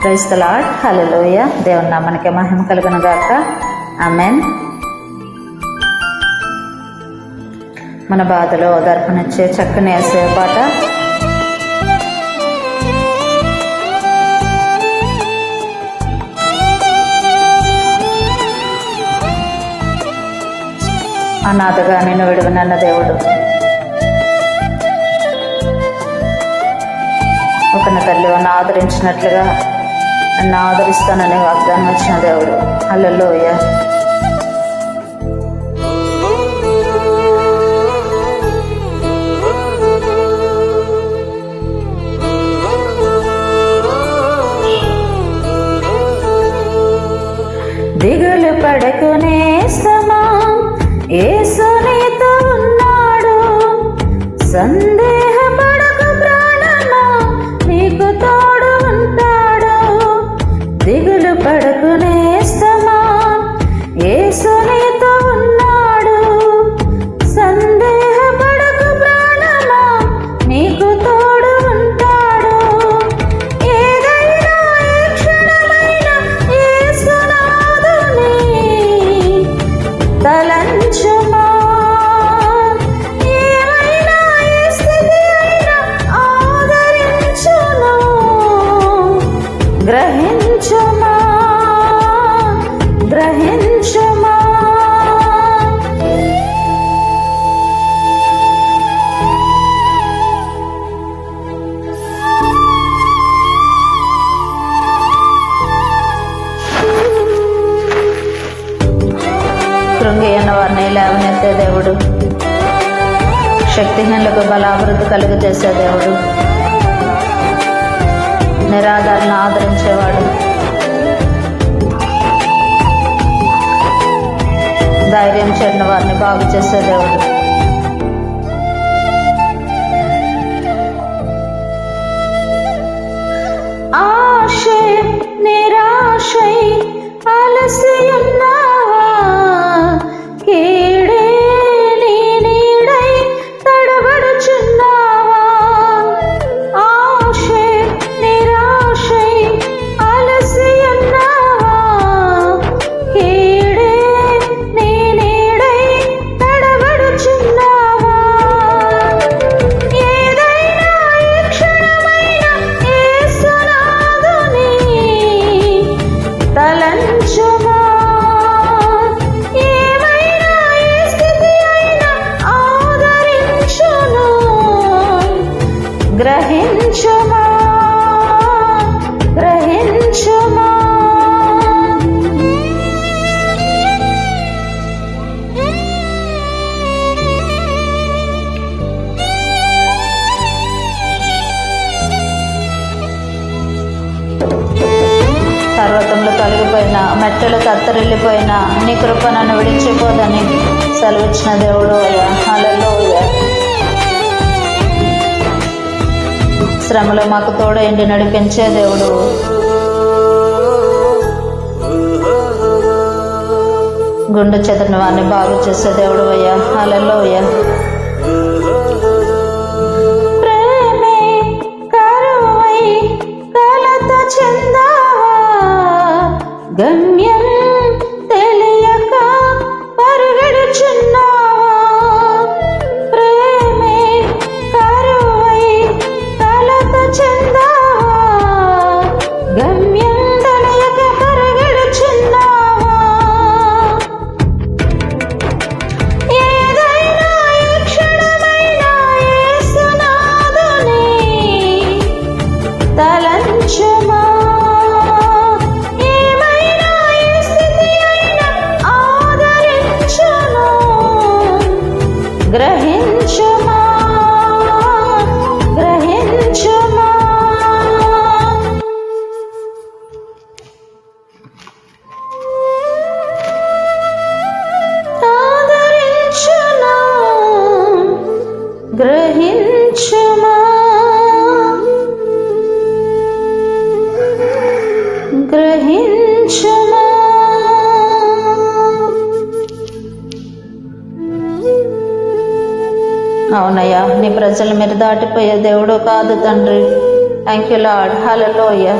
Praise the lord. హల్లెలూయా. దేవుని నామానికి మహిమ కలుగును గాక. ఆమేన్. మన బాధలో ఓదార్పునిచ్చే చక్కని యేసయ్య పాట. అనాథగా నిన్ను విడువనన్న దేవుడు, ఒకన తల్లి నన్ను ఆదరించినట్లుగా నన్ను ఆదరిస్తానని వాగ్దానం ఇచ్చిన దేవుడు. హల్లెలూయా. దిగులు పడకునే సమా, యేసు నీతో ఉన్నాడు. సందేహపడకు ప్రాణమా, నీకు తోడు ఉంటాడు. దిగులు పడకునే సమా, యేసు నీతో ఉన్నాడు. సందేహపడకు ప్రాణమా, నీకు తోడు ఉంటాడు. ఏదైనా ఏ క్షణమైనా యేసునాథుని తలంచుమా. ఏమైనా ఏ స్థితి అయినా ఆదరించును. గ్రహించుమా, గ్రహించుమా. కృంగి అన్న వారిని లేవనెత్తే దేవుడు, శక్తిహీనులకు బలాభివృద్ధి కలుగు చేసే దేవుడు, నిరాధారణ ఆదరించేవాడు, ధైర్యం చెడిన వారిని బాగు చేసే దేవుడు. ఆశే నిరాశై అలసియున్నావా, కీడే నీ నీడై తడబడుచున్నావా. ఆశే నిరాశై అలసియున్నావా, కీడే నీ నీడై తడబడుచున్నావా. ఏదైనా ఏ క్షణమైనా యేసునాథుని తలంచుమా. ఏమైనా ఏ స్థితి అయినా ఆదరించును. గ్రహించుమా, గ్రహించుమా. పర్వతంలో తొలగిపోయినా, మెట్టలు తత్తరిల్లిపోయినా నీ కృప నన్ను విడిచిపోదని సెలవిచ్చిన దేవుడు. హల్లెలూయా. శ్రమలో మాకు తోడైండి నడిపించే దేవుడు. గుండె చెదరిన వారిని బాగు చేసే దేవుడు అయ్యా. హల్లెలూయా. ప్రేమే కరువై కలత చెందావా, గమ్యం తెలియక పరిగెడుచున్నావా. ప్రేమే కరువై కలత చెందావా, గమ్యం తెలియక పరిగెడుచున్నావా. ఏదైనా ఏ క్షణమైనా యేసునాథుని తలంచుమా. ఏమైనా ఏ స్థితి అయినా ఆదరించును. గ్రహించుమా, గ్రహించుమా. ఆదరించును, గ్రహించుమా, గ్రహించుమా. అవునయ్యా, నీ ప్రజలు మీరు దాటిపోయే దేవుడు కాదు తండ్రి. Thank you lord. హల్లెలూయా.